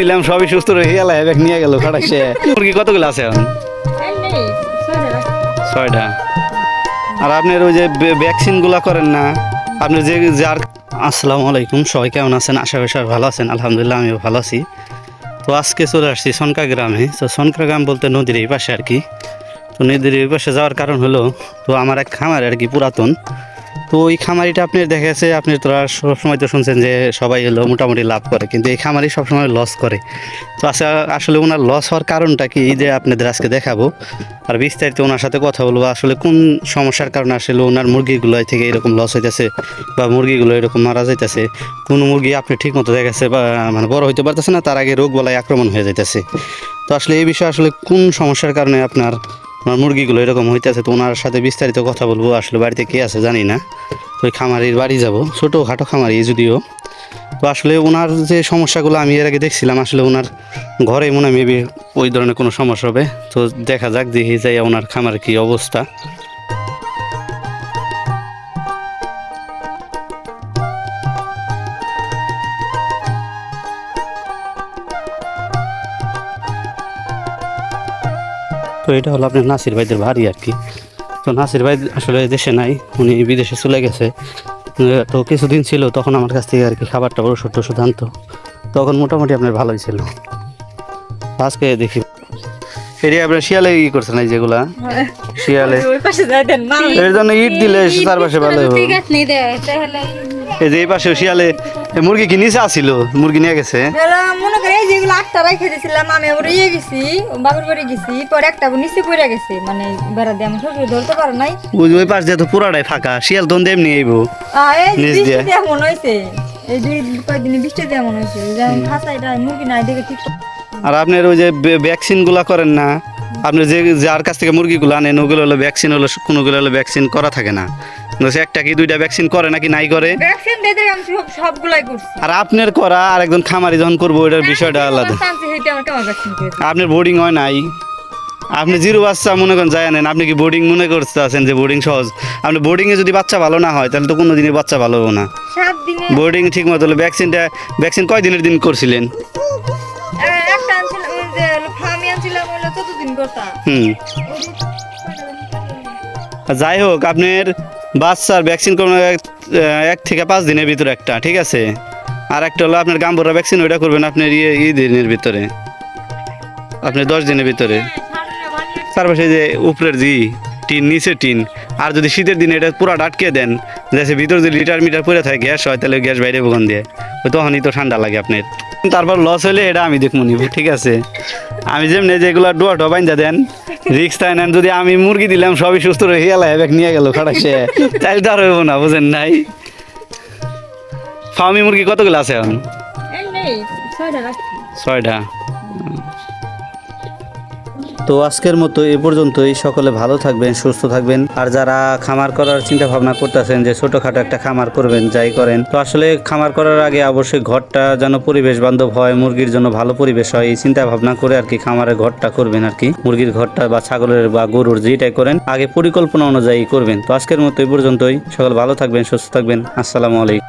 দিলাম সবই সুস্থ রয়ে গেল, ব্যাগ নিয়ে গেল খাটাইছে। মুরগি কতগুলো আছে এখন? 6টা। আর আপনার ওই যে ভ্যাকসিন গুলা করেন না আপনি যে যার। আসসালামু আলাইকুম, সবাই কেমন আছেন? আশা করি সবাই ভালো আছেন। আলহামদুলিল্লাহ আমিও ভালো আছি। তো আজকে চলে আসছি সনকা গ্রামে। তো সনকা গ্রাম বলতে নদীর এই পাশে আর কি। তো নদীর এই পাশে যাওয়ার কারণ হলো, তো আমার এক খামার আর কি পুরাতন। তো ওই খামারিটা আপনি দেখা গেছে, আপনি তোরা সবসময় তো শুনছেন যে সবাই হলো মোটামুটি লাভ করে, কিন্তু এই খামারি সবসময় লস করে। তো আসলে ওনার লস হওয়ার কারণটা কি, এই যে আপনাদের আজকে দেখাবো আর বিস্তারিত ওনার সাথে কথা বলবো। আসলে কোন সমস্যার কারণে আসলে ওনার মুরগিগুলো থেকে এরকম লস হইতেছে বা মুরগিগুলো এরকম মারা যাইতেছে। কোন মুরগি আপনি ঠিক মতো দেখা গেছে বা মানে বড় হইতে পারতেছে না, তার আগে রোগ বলায় আক্রমণ হয়ে যাইতেছে। তো আসলে এই বিষয়ে আসলে কোন সমস্যার কারণে আপনার মুরগিগুলো এরকম হইতেছে, তো ওনার সাথে বিস্তারিত কথা বলবো। আসলে বাড়িতে কে আছে জানি না, তো ওই খামারির বাড়ি যাব, ছোটোখাটো খামারি যদিও। তো আসলে ওনার যে সমস্যাগুলো আমি এর আগে দেখছিলাম, আসলে ওনার ঘরে মনে হয় মেবি ওই ধরনের কোনো সমস্যা হবে। তো দেখা যাক, দেখি যাই ওনার খামারের কী অবস্থা। তো এটা হলো আপনার নাসির ভাইদের বাড়ি আর কি। তো নাসির ভাই আসলে দেশে নাই, উনি বিদেশে চলে গেছে। তো কিছুদিন ছিল, তখন আমার কাছ থেকে আর কি খাবারটা ওষুধ টষুধ আনতো, তখন মোটামুটি আপনার ভালোই ছিল। আজকে দেখি এরিয়া আপনার শিয়ালে ই করছেন এই যেগুলা শিয়ালে, এর জন্য ইট দিলে চারপাশে ভালো হবে। এই যে এই পাশে শিয়ালে মুরগি কি নিচে আসছিল, মুরগি নিয়ে গেছে। মনে করে যেগুলো 8টা রাখে দিয়েছিলাম, আমি আবার ইয়ে গেছি বাবুর বাড়ি গেছি, পরে একটা নিচে পড়ে গেছে, মানে বেড়া দিয়ে আমি শ্বশুর ধরতে পারো নাই। ওই পাশ দিয়ে তো পুরাটাই ফাঁকা, শিয়াল তো এমনি আইবো নিচ দিয়ে। মনে হয়েছে এই দুই কয়েকদিন বৃষ্টি দিয়ে মনে হয়েছে যেমন খাঁচাইটা মুরগি নাই দেখে ঠিক। আর আপনার ওই যে ভ্যাকসিন গুলা করেন না, আপনি যে যার কাছ থেকে মুরগিগুলো আনেন, ওগুলো হলো ভ্যাকসিন হলো, কোনোগুলো হলো ভ্যাকসিন করা থাকে না। একটা কি দুইটা ভ্যাকসিন করে নাকি নাই করে? ভ্যাকসিন দিতে আমি সবগুলাই করছি। আর আপনার করা আর একজন খামারি যখন করবো, ওইটার বিষয়টা আলাদা। আপনার বোর্ডিং হয় নাই, আপনি জিরো বাচ্চা মনে করেন যায় আনেন, আপনি কি বোর্ডিং মনে করতে আছেন যে বোর্ডিং সহজ? আপনি বোর্ডিংয়ে যদি বাচ্চা ভালো না হয়, তাহলে তো কোনো দিনই বাচ্চা ভালো হবে না। বোর্ডিং ঠিক মতো হলো। ভ্যাকসিন কয় দিনের দিন করছিলেন? যাই হোক, আপনার বাচ্চার ভ্যাকসিন করবেন 1 থেকে 5 দিনের ভিতরে একটা, ঠিক আছে। আর একটা হলো আপনার গাম্বুরা ভ্যাকসিন, ওইটা করবেন আপনার দিনের ভিতরে, আপনার 10 দিনের ভিতরে। তারপরে যে উপরের টিন, নিচে টিন। আর যদি শীতের দিনে এটা পুরো আটকে দেন, যাতে ভিতরে যদি লিটার মিটার পরে থাকে গ্যাস হয়, তাহলে গ্যাস বাইরে বগন দিয়ে, তখনই তো ঠান্ডা লাগে আপনার। তারপর লস হলে এটা আমি দেখবো নিব, ঠিক আছে। আমি যেমনি যেগুলো ডোয়া বাইন্দা দেন রিক্স তাই নেন। যদি আমি মুরগি দিলাম সবই সুস্থ রয়ে গেল, ব্যাগ নিয়ে গেল খাটাইছে, তাইলে তো আর হইব না, বুঝেন নাই। ফার্মি মুরগি কতগুলো আছে এখন? 6টা। তো আজকের মতো এ পর্যন্তই। সকলে ভালো থাকবেন, সুস্থ থাকবেন। আর যারা খামার করার চিন্তা ভাবনা করতেছেন যে ছোটোখাটো একটা খামার করবেন, যাই করেন, তো আসলে খামার করার আগে অবশ্যই ঘরটা যেন পরিবেশ বান্ধব হয়, মুরগির জন্য ভালো পরিবেশ হয়, এই চিন্তা ভাবনা করে আর কি খামারের ঘরটা করবেন আর কি। মুরগির ঘরটা বা ছাগলের বা গরুর যেটাই করেন, আগে পরিকল্পনা অনুযায়ী করবেন। তো আজকের মতো এ পর্যন্তই। সকলে ভালো থাকবেন, সুস্থ থাকবেন। আসসালামু আলাইকুম।